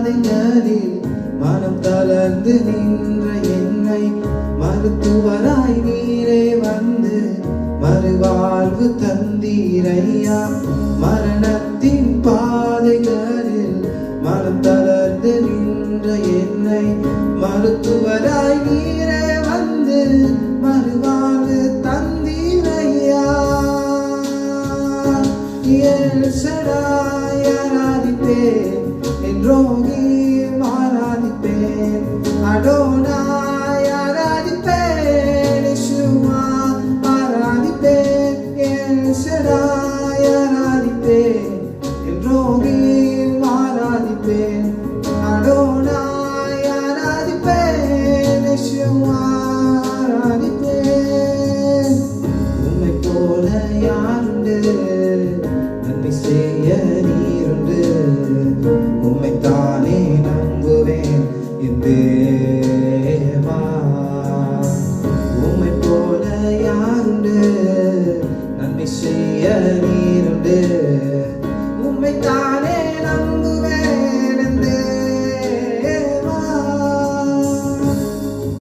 பாதைகளில் மனம் தளர்ந்து நின்ற என்னை மருத்துவராய் நீரே வந்து மறுவாழ்வு தந்தீரையா. மரணத்தின் பாதைகளில் மனம் தளர்ந்து நின்ற என்னை மருத்துவராய் நீரே வந்து மறுவாழ்வு தந்தீரையா. எல் ஷடாய் ஆராதிப்பேன், என் ரோகி ஆராதிப்பேன், அடோனாய் ஆராதிப்பேன், யெஷுவா ஆராதிப்பேன், எல் ஷடாய் ஆராதிப்பேன், என் ரோகி ஆராதிப்பேன், அடோனாய் ஆராதிப்பேன், யெஷுவா ஆராதிப்பேன். உம்மை போல யாருண்டு, நன்மை செய்ய நீருண்டு, உம்மைத்தானே நம்புவேன் என் தேவா. உம்மை போல யாருண்டு, நன்மை செய்ய நீருண்டு, உம்மைத்தானே நம்புவேன்